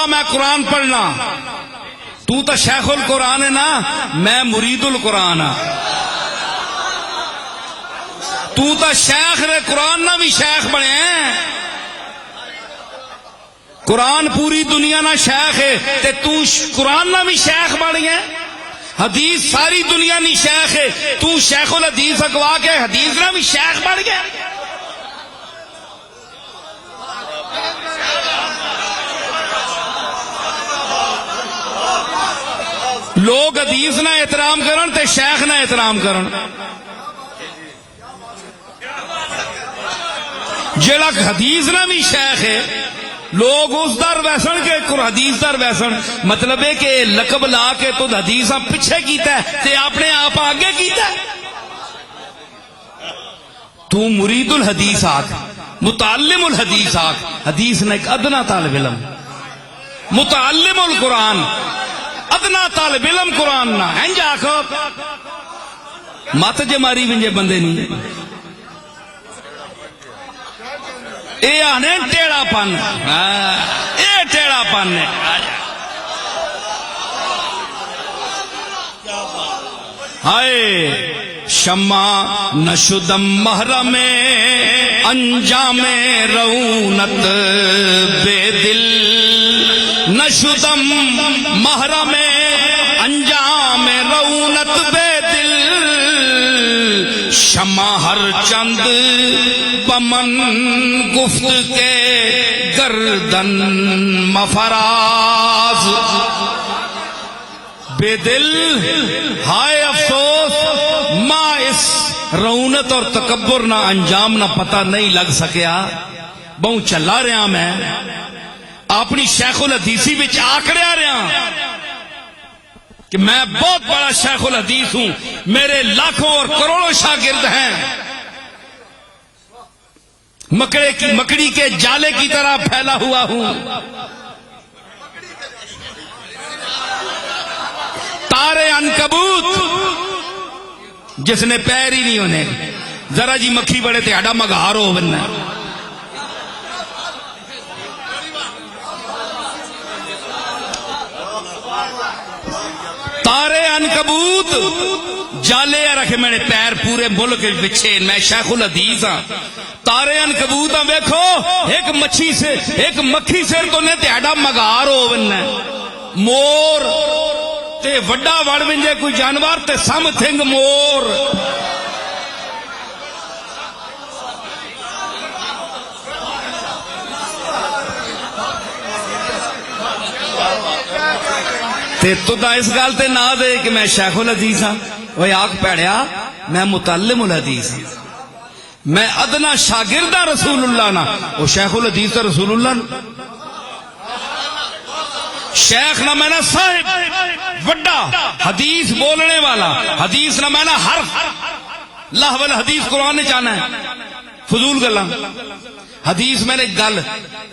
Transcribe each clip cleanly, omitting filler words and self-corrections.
میں قرآن پڑھنا، تو تا شیخ القرآن ہے نا، میں مرید القرآن ہاں۔ تو تا شیخ رے قرآن نہ بھی شیخ بنے ہیں، قرآن پوری دنیا نہ شیخ ہے تے تو قرآن نہ بھی شیخ بن گیا، حدیث ساری دنیا نی شیخ ہے، تو شیخ الحدیث اگوا کے حدیث نہ بھی شیخ بن گیا۔ لوگ حدیث نہ احترام کرن تے شیخ نہ احترام کرن، جڑا حدیث نہ بھی شیخ ہے لوگ اس در ویسن کے حدیث در ویسن، مطلب ہے کہ لقب لا کے تو حدیث پیچھے کیتا ہے تے اپنے آپ آگے کیتا ہے۔ تو مرید الحدیث آکھ، متعلم الحدیث آکھ، حدیث نے ایک ادنا طالب علم، متعلم القرآن ادنا طالب علم قرآن نہ انج آکھو مت جے ماری ونجے بندے نہیں، اے آنے ٹیڑا پن، اے ٹیڑا پن ہے۔ ہائے شمع نشدم محرم انجام رونت بے دل، نشدم محرم انجام رونت بے دل، شمع ہر چند پمن گفت کے گردن مفراز بے دل۔ ہائے افسوس ماں اس رونت اور تکبر نہ انجام نہ پتہ نہیں لگ سکیا، بہوں چلا رہا میں اپنی شیخ الحدیثی بچ آکڑیا رہا کہ میں بہت بڑا شیخ الحدیث ہوں، میرے لاکھوں اور کروڑوں شاگرد ہیں، مکڑی کے جالے کی طرح پھیلا ہوا ہوں، تارے عنکبوت جس نے پیر ہی نہیں ہونے، ذرا جی مکھی بڑے تے ہڈا مگار ہو بننا، تارے عنکبوت جالے رکھے میں نے پیر پورے ملک بچھے، میں شیخ الحدیث ہاں، تارے عنکبوت ہاں، ویکھو ایک مکھی سے تو نے تہاڈا مگار ہو بننا، مور تے وڈا وڑ ونجے کوئی جانور تے سم تھنگ مور، تے تو دا اس گال تے نہ دے کہ میں شیخ الحدیث ہاں، وہ آگ پیڑیا میں متعلم الحدیث ہاں، میں ادنا شاگردہ رسول اللہ نہ، وہ شیخ الحدیث تے رسول اللہ نہ، شیخ نہ میں نہ صاحب وڈا حدیث بولنے والا، حدیث نہ میں نہ حرف لہو الحدیث قرآن نے جانا ہے، فضول گلا حدیث میں نے گل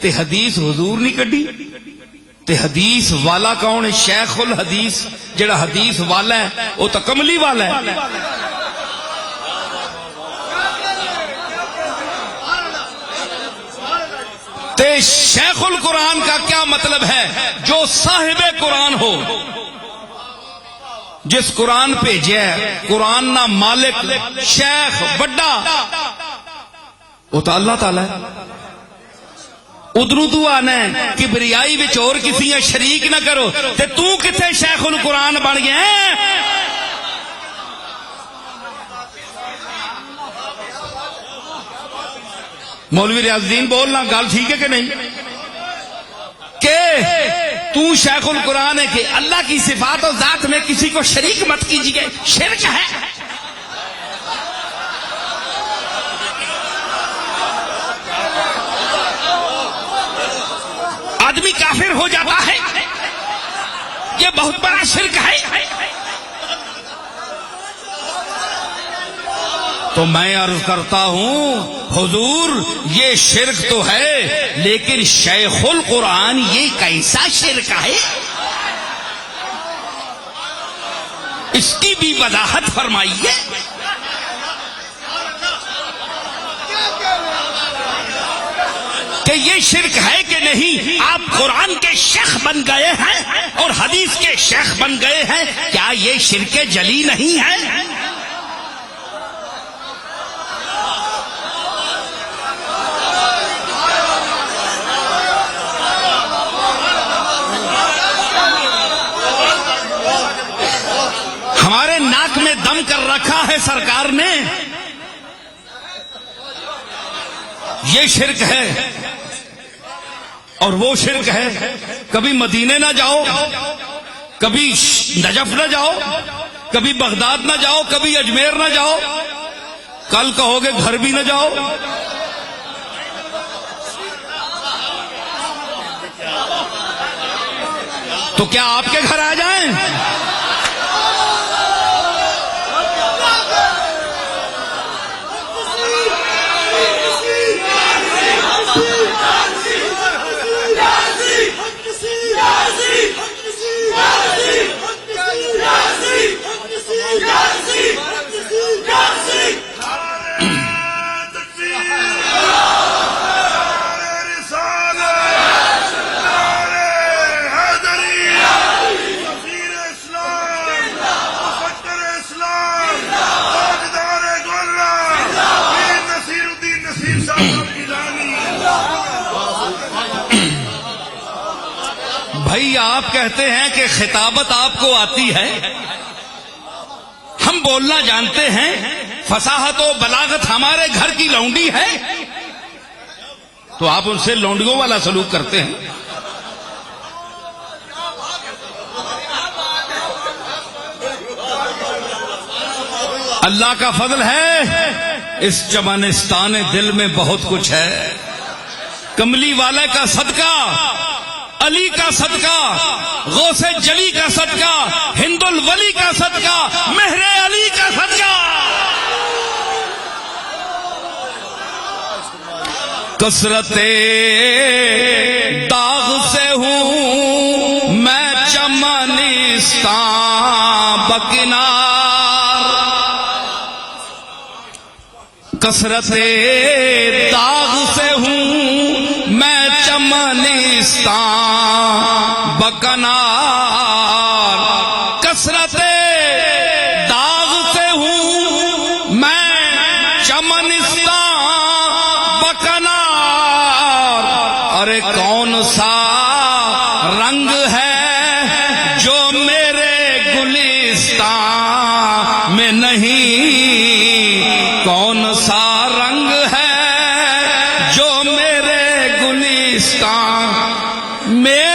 تے حدیث حضور نہیں کڈی تے حدیث والا کون ہے؟ شیخ الحدیث، جڑا حدیث والا ہے وہ تو کملی والا ہے۔ تے شیخ القرآن کا کیا مطلب ہے؟ جو صاحب قرآن ہو، جس قرآن بھیجا ہے، قرآن نہ مالک شیخ بڑا وہ تو اللہ تعالی ہے۔ ادھرو تو آنا ہے کبریائی وچ اور کسی شریک نہ کرو، تے تو کتے شیخ القرآن بن گیا ہے؟ مولوی ریاض الدین بولنا گل ٹھیک ہے کہ نہیں؟ کہ تو شیخ القرآن ہے کہ اللہ کی صفات و ذات میں کسی کو شریک مت کیجیے، شرک ہے۔ آدمی کافر ہو جاتا ہے، یہ بہت بڑا شرک ہے۔ تو میں عرض کرتا ہوں حضور یہ شرک تو ہے، لیکن شیخ القرآن یہ کیسا شرک ہے؟ اس کی بھی وضاحت فرمائیے۔ کہ یہ شرک ہے کہ نہیں؟ آپ قرآن کے شیخ بن گئے ہیں اور حدیث کے شیخ بن گئے ہیں، کیا یہ شرک جلی نہیں ہے؟ ہمارے ناک میں دم کر رکھا ہے سرکار نے، یہ شرک ہے اور وہ شرک ہے۔ کبھی مدینے نہ جاؤ، کبھی نجف نہ جاؤ، کبھی بغداد نہ جاؤ، کبھی اجمیر نہ جاؤ، کل کہو گے گھر بھی نہ جاؤ۔ تو کیا آپ کے گھر آ جائیں؟ بھائی آپ کہتے ہیں کہ خطابت آپ کو آتی ہے، ہم بولنا جانتے ہیں، فصاحت و بلاغت ہمارے گھر کی لونڈی ہے، تو آپ ان سے لونڈیوں والا سلوک کرتے ہیں۔ اللہ کا فضل ہے، اس چمنستان دل میں بہت کچھ ہے، کملی والے کا صدقہ، علی کا صدقہ، غوث جلی کا صدقہ، ہند الولی کا صدقہ، مہر علی کا صدقہ۔ کثرت داغ سے ہوں میں چمنستان بکنار، کثرت داغ سے ہوں میں چمنستان بکنار، کثرت داغ سے ہوں میں چمنستان بکنار۔ ارے کون سا رنگ ہے جو میرے گلستان میں نہیں، کون سا رنگ ہے جو میرے گلستان میں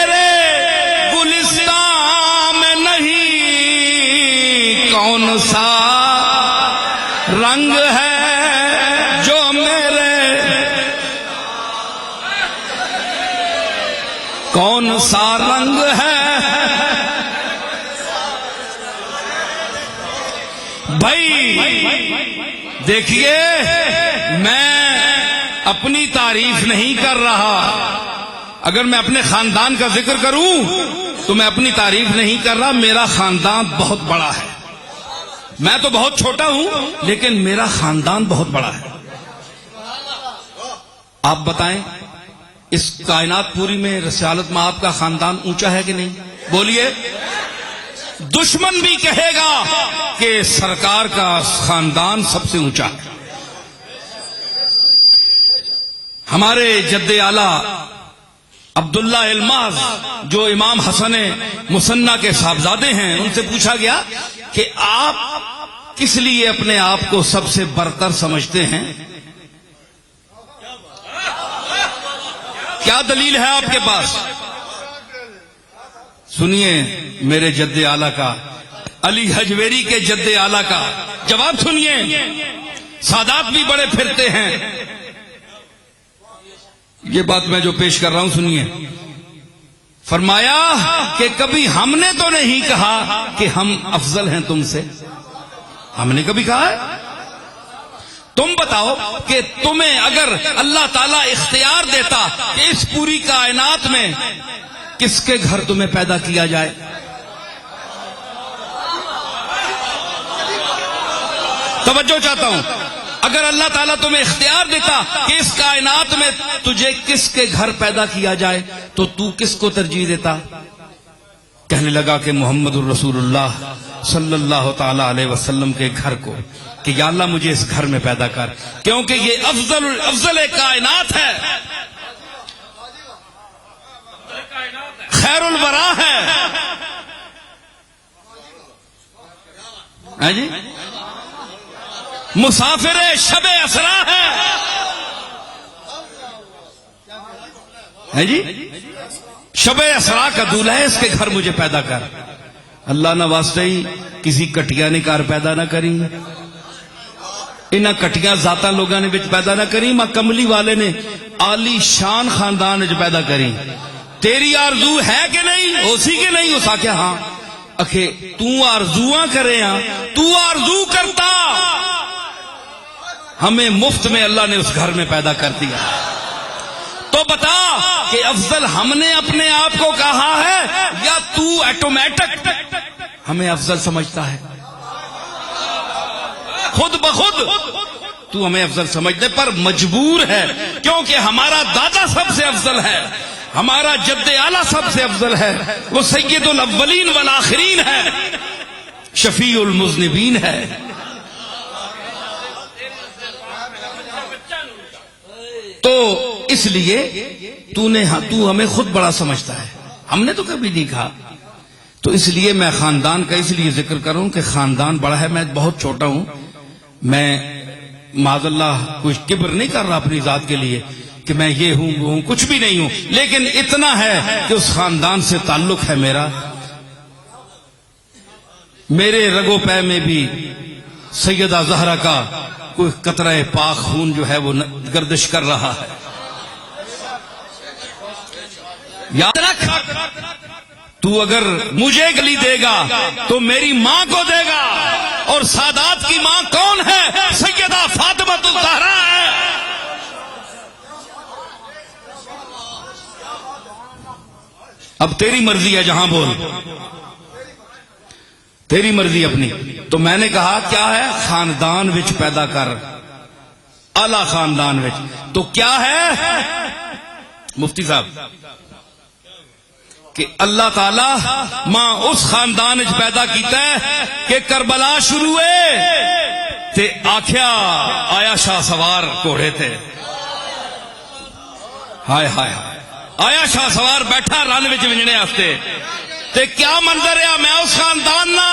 نہیں، کون سا رنگ ہے جو میرے، کون سا رنگ ہے۔ بھائی دیکھیے، میں اپنی تعریف نہیں کر رہا، اگر میں اپنے خاندان کا ذکر کروں تو میں اپنی تعریف نہیں کر رہا، میرا خاندان بہت بڑا ہے، میں تو بہت چھوٹا ہوں لیکن میرا خاندان بہت بڑا ہے۔ آپ بتائیں اس کائنات پوری میں رسالت میں آپ کا خاندان اونچا ہے کہ نہیں؟ بولیے۔ دشمن بھی کہے گا کہ سرکار کا خاندان سب سے اونچا ہے۔ ہمارے جد اعلیٰ عبداللہ الماظ جو امام حسن مصنع کے صاحبزادے ہیں، ان سے پوچھا گیا کہ آپ کس لیے اپنے آپ کو سب سے برتر سمجھتے ہیں؟ کیا دلیل ہے آپ کے پاس؟ سنیے میرے جد اعلیٰ کا، علی حجویری کے جد اعلیٰ کا جواب سنیے۔ سادات بھی بڑے پھرتے ہیں، یہ بات میں جو پیش کر رہا ہوں سنیے۔ فرمایا کہ کبھی ہم نے تو نہیں کہا کہ ہم افضل ہیں تم سے، ہم نے کبھی کہا ہے؟ تم بتاؤ کہ تمہیں اگر اللہ تعالیٰ اختیار دیتا کہ اس پوری کائنات میں کس کے گھر تمہیں پیدا کیا جائے؟ توجہ چاہتا ہوں، اگر اللہ تعالیٰ تمہیں اختیار دیتا کہ اس کائنات میں تجھے کس کے گھر پیدا کیا جائے تو تو کس کو ترجیح دیتا؟ کہنے لگا کہ محمد الرسول اللہ صلی اللہ تعالی علیہ وسلم کے گھر کو، کہ یا اللہ مجھے اس گھر میں پیدا کر، کیونکہ یہ افضل کائنات ہے، خیر الورا ہے۔ ہاں جی، مسافر شب اسرا ہے جی، شب اسرا کا دولہا ہے، اس کے گھر مجھے پیدا کر۔ اللہ نہ واسطے ہی کسی کٹیا نے گھر پیدا نہ کری، انہاں کٹیاں ذاتاں لوگاں نے بچ پیدا نہ کری، ماں کملی والے نے عالی شان خاندان وچ پیدا کری۔ تیری آرزو ہے کہ نہیں؟ ہو سی کہ نہیں؟ ہو سا کہ ہاں اکھے تو آرزواں کرے ہاں، تو آرزو کرتا، ہمیں مفت میں اللہ نے اس گھر میں پیدا کر دیا۔ تو بتا کہ افضل ہم نے اپنے آپ کو کہا ہے یا تو ایٹومیٹک ہمیں افضل سمجھتا ہے؟ خود بخود تو ہمیں افضل سمجھنے پر مجبور ہے، کیونکہ ہمارا دادا سب سے افضل ہے، ہمارا جد اعلیٰ سب سے افضل ہے، وہ سید الاولین والآخرین ہے، شفیع المذنبین ہے۔ تو اس لیے تو ہمیں خود بڑا سمجھتا ہے، ہم نے تو کبھی نہیں کہا۔ تو اس لیے میں خاندان کا اس لیے ذکر کروں کہ خاندان بڑا ہے، میں بہت چھوٹا ہوں، میں معاذ اللہ کچھ کبر نہیں کر رہا اپنی ذات کے لیے کہ میں یہ ہوں وہ ہوں، کچھ بھی نہیں ہوں، لیکن اتنا ہے کہ اس خاندان سے تعلق ہے میرا، میرے رگو پے میں بھی سیدہ زہرا کا کوئی قطرہ پاک خون جو ہے وہ گردش کر رہا ہے۔ یاد رکھ، تو اگر مجھے گلی دے گا تو میری ماں کو دے گا، اور سادات کی ماں کون ہے؟ سیدہ فاطمہ الزہرا ہے۔ اب تیری مرضی ہے، جہاں بول، تیری مرضی اپنی۔ تو میں نے کہا کیا ہے؟ خاندان وچ پیدا کر، اعلی خاندان وچ۔ تو کیا ہے مفتی صاحب کہ اللہ تعالی ماں اس خاندان وچ پیدا کیتا ہے کہ کربلا شروع ہے تے آکھیا آیا شاہ سوار گھوڑے تے، ہائے ہائے ہائے، آیا شاہ سوار بیٹھا رن وچ ونجنے واسطے، تے کیا منظر ہے؟ میں اس خاندان نا،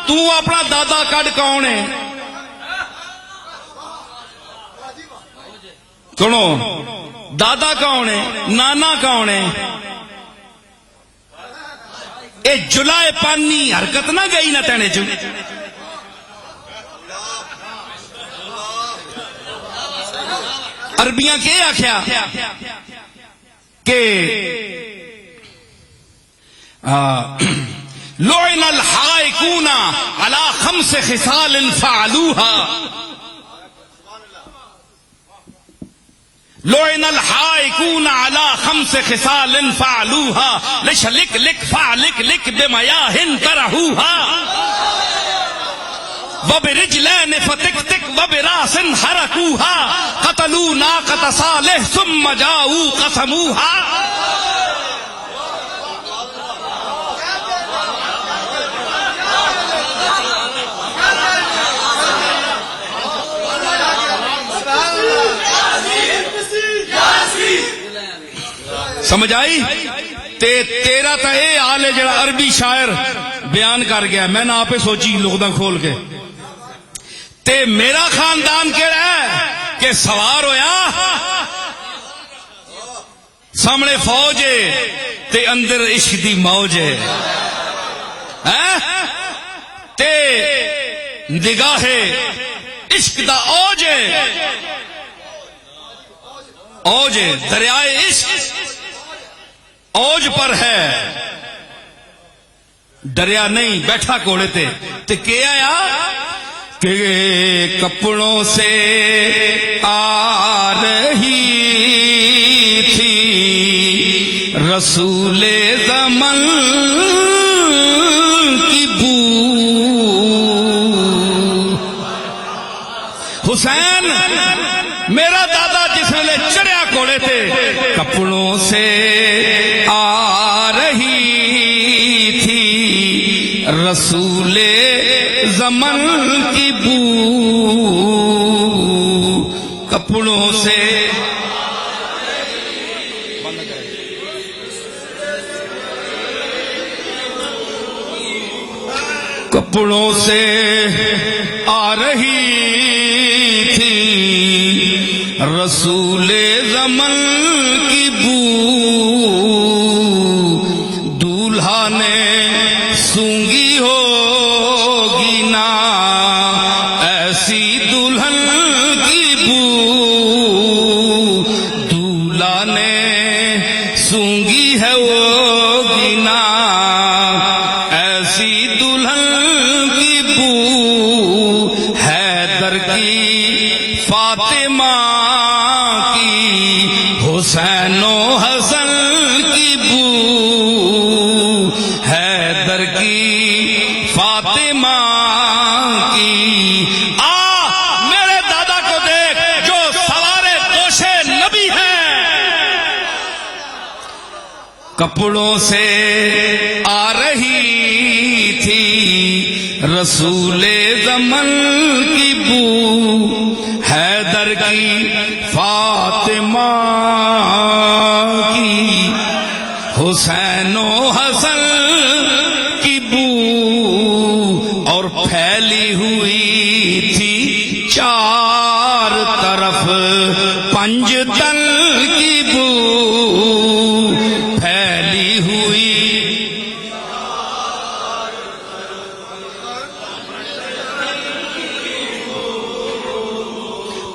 تو اپنا دادا کڈ کون ہے؟ سنو، دادا کون ہے؟ نانا کون ہے؟ اے جلائے پانی حرکت نہ گئی نہ تینے جو عربیاں کے آکھیا کہ لعن الحائکون علی 5 خصال فعلوها، لعن الحائکون علی 5 خصال فعلوها، لشلک لک فعلک لک بمیاہ ترہوها، وبرجلین فتک تک وبراس حرکوها، قتلوا ناقۃ صالح ثم جاؤوا قسموها۔ سمجھ آئی؟ تیرا تا اے حال ہے جڑا عربی شاعر بیان کر گیا، میں نے آپ سوچی لغداں کھول کے، تے میرا خاندان کہڑا ہے کہ سوار ہویا، سامنے فوج ہے تے اندر عشق دی موج ہے، تے نگاہ عشق دا اوج ہے، اوج ہے، دریائے عشق اوج پر ہے، ڈریا نہیں، بیٹھا کوڑے تے کیا آیا کہ کپڑوں سے آ رہی تھی رسول زمن کی بو، حسین میرا دادا جس ویلے چڑھیا گھوڑے تے کپڑوں سے آ رہی تھی رسول زمن کی بو، کپڑوں سے کپڑوں سے آ رہی تھی رسول زمن کی بو، دولہا نے سونگی ہوگی نا ایسی دلہن کی بو، دولہا نے سونگی ہے ہوگی نا ایسی دلہن کی بو، حیدر کی فاطمہ کی حسین و حسن کی بو، حیدر کی فاطمہ کی۔ میرے دادا کو دیکھ جو سوارے دوشے نبی ہیں، کپڑوں سے آ رہی تھی رسول زمن کی بو، حیدر کی فاطمہ کی حسین و حسن کی بو، اور پھیلی ہوئی تھی چار طرف پنج تل کی بو، پھیلی ہوئی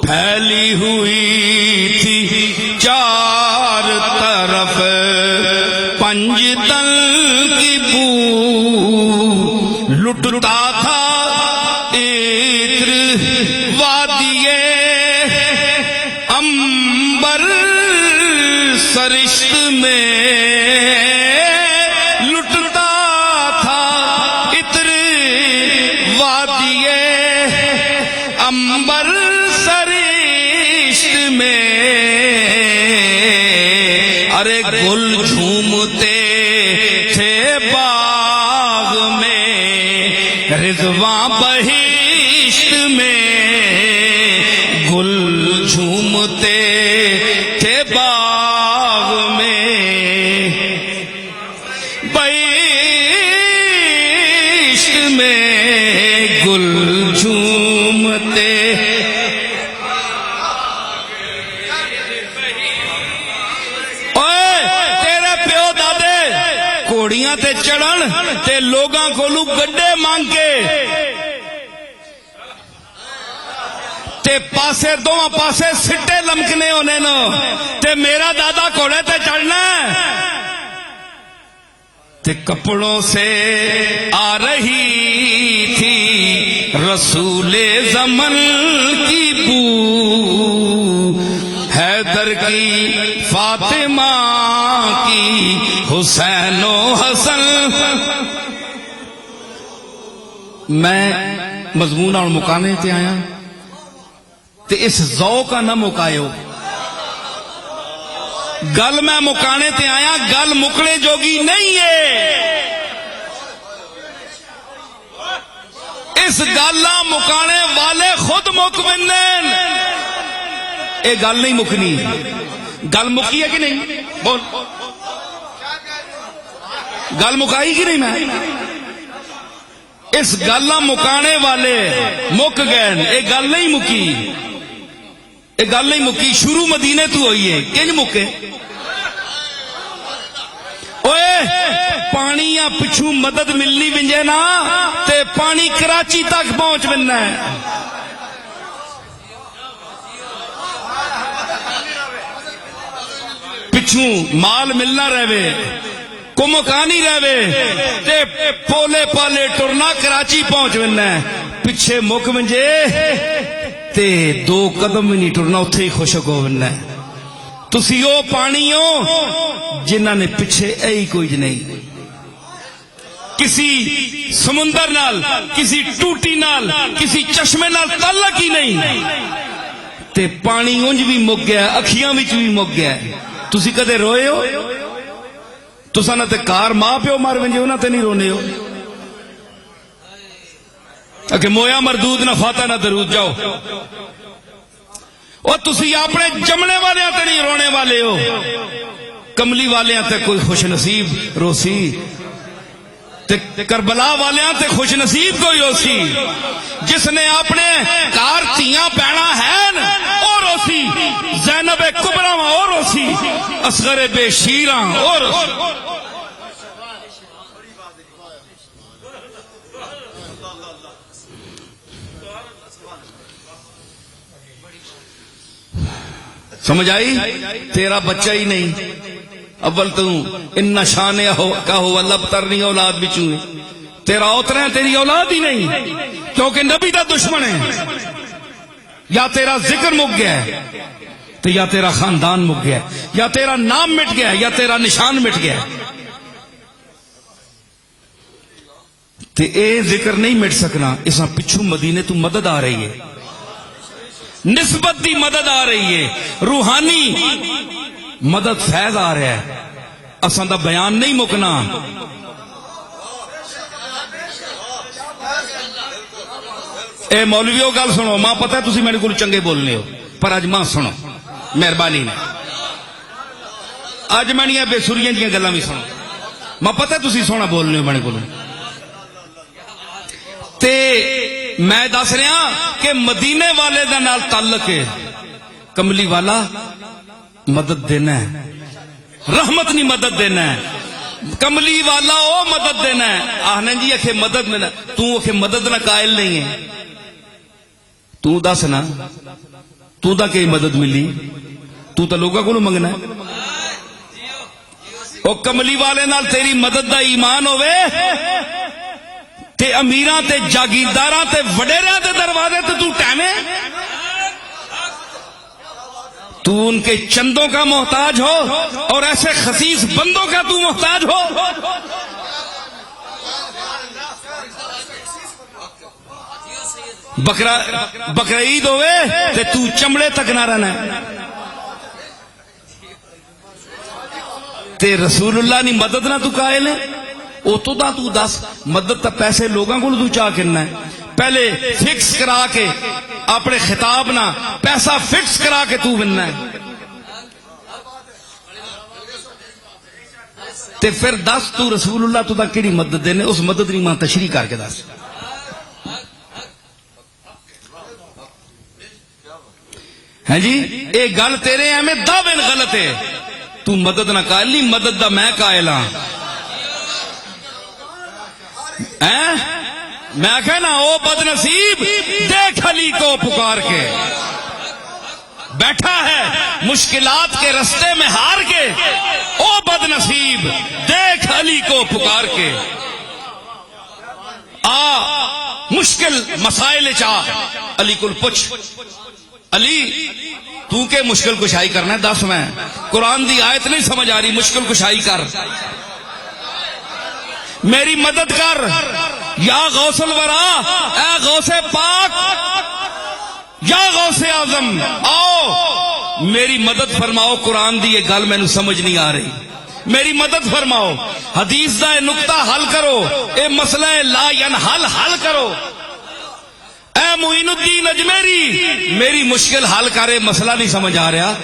پھیلی ہوئی تھی چار طرف پنج تل کی بو، لٹتا تھا عطر وادیے عنبر سرشت میں، لٹتا تھا عطر وادیے عنبر سرشت میں، ارے گل جھومتے تھے باغ میں رضواں بہشت میں، گل جھومتے تھے باغ میں بہشت میں، گل جھومتے گھوڑیاں تے چڑھن تے لوگاں کولو گڈے مانگ کے تے پاسے دوواں پاسے سٹے لمکنے ہونے نو، تے میرا دادا گھوڑے تے چڑھنا تے کپڑوں سے آ رہی تھی رسول زمن کی بو، حیدر کی فاطمہ کی حسین و حسن۔ میں مضمون اور مکانے تے آیا تے اس ذوق کا نہ مکایو، گل میں مکانے تے آیا، گل مکنے جوگی نہیں ہے، اس گالا مکانے والے خود مک بنن، اے گل نہیں مکنی، گل مکی ہے کہ نہیں؟ بول گل مکائی کی نہیں؟ میں اس گلا مکانے والے مک گئے، اے گل نہیں مکی، اے گل نہیں مکی، شروع مدینے تو ہوئی ہے، کنج مکے؟ پانی یا پچھو مدد ملنی ونجے نا تے پانی کراچی تک پہنچ بننا ہے، پچھو مال ملنا رہے کمکانی رہے تے پولے پالے ٹرنا کراچی پہنچ بننا ہے، پیچھے مک منجے تے دو قدم بھی نہیں ٹرنا، اتھے ہی خوشک ہو بننا ہے۔ تسی او پانی ہو جنہاں نے پیچھے اے کوئی نہیں، کسی سمندر نال، کسی ٹوٹی نال، کسی چشمے نال تعلق ہی نہیں، تے پانی انج بھی مک گیا، اکھیاں وچ بھی مک گیا. تسی کدے روئے ہو؟ تساں نہ تے کار ماں پیو مر ونجے انہاں تے نہیں رونے ہو کہ مویا مردود نہ فاتح نہ درود جاؤ. اور تسی اپنے جمنے والے تے نہیں رونے والے ہو، کملی والے تے کوئی خوش نصیب روسی، تے کربلا والے تے خوش نصیب کوئی روسی. جس نے اپنے کار تیاں پینا ہے اور روسی، زینب کبرا اور روسی، اصغر بے شیراں اور روسی. سمجھ آئی؟ تیرا بچہ ہی نہیں. اول تو ان شان کا ہو اللہ ترنی اولاد بچوں، تیرا اوترا ہے، تیری اولاد ہی نہیں، کیونکہ نبی دا دشمن ہے. یا تیرا ذکر مک گیا ہے تو یا تیرا خاندان مک گیا ہے، یا تیرا نام مٹ گیا ہے، یا تیرا نشان مٹ گیا ہے. تے اے ذکر نہیں مٹ سکنا. اس پچھو مدینے تو مدد آ رہی ہے، نسبت دی مدد آ رہی ہے، روحانی مدد فیض آ رہا ہے. اساں دا بیان نہیں مکنا. اے مولویو گل سنو، ماں پتہ ہے تسی میرے کو چنگے بولنے ہو، پر اج ماں سنو مہربانی نے، اج میں بے سریاں دیاں گلاں بھی سنو. ماں پتہ ہے تسی سونا بولنے ہو میرے کو. تے میں دس رہا کہ مدینے والے دا نال تعلق ہے. کملی والا مدد دینا ہے، رحمت نہیں مدد دینا ہے. کملی والا او مدد دینا ہے. آہنے جی اکھے مدد میں تو اکھے مدد نہ قائل نہیں ہے. تو دس نا تو دا کہ مدد ملی، تو تا لوگا کو منگنا ہے. او کملی والے نال تیری مدد دا ایمان ہوئے تے امیراں تے جاگیرداراں تے وڈیراں تے دروازے تے تو ٹہنے، تو ان کے چندوں کا محتاج ہو اور ایسے خسیس بندوں کا تو محتاج ہو. بقرہ عید ہوئے تے تو چمڑے تک نہ رہنا ہے. تے رسول اللہ نے مدد نہ تو قائل ہے. او تو دا تو دس مدد تا پیسے لوگاں کو تو چاہ کرنا ہے. پہلے فکس کرا کے اپنے خطاب نہ پیسہ فکس کرا کے تو بننا ہے. تے پھر دس تو رسول اللہ تو دا کیڑی مدد دینے، اس مدد نہیں ماں تشریح کر کے دس. ہیں جی اے گل تیرے ہیں میں دعوے غلط ہے. تو مدد نہ قائل نہیں، مدد دا میں قائل ہاں. میں کہنا او بد نصیب دیکھ علی کو پکار کے بیٹھا ہے مشکلات کے رستے میں ہار کے. او بد نصیب دیکھ علی کو پکار کے. آ مشکل مسائل چاہ علی کو پوچھ، علی تو کہ مشکل کشائی کرنا ہے. دس میں قرآن دی آیت نہیں سمجھ آ رہی، مشکل کشائی کر، میری مدد کر یا غوث الورا، اے غوث پاک یا غوث اعظم، آؤ میری مدد فرماؤ. قرآن دی یہ گل میں نے سمجھ نہیں آ رہی، میری مدد فرماؤ. حدیث دا نقطہ حل کرو، اے مسئلہ لا ینحل حل کرو. اے معین الدین اجمیری میری مشکل حل کرے، مسئلہ نہیں سمجھ آ رہا.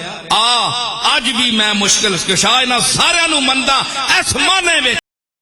اج بھی میں مشکل کشا انہاں سارے نو مندا اس معنی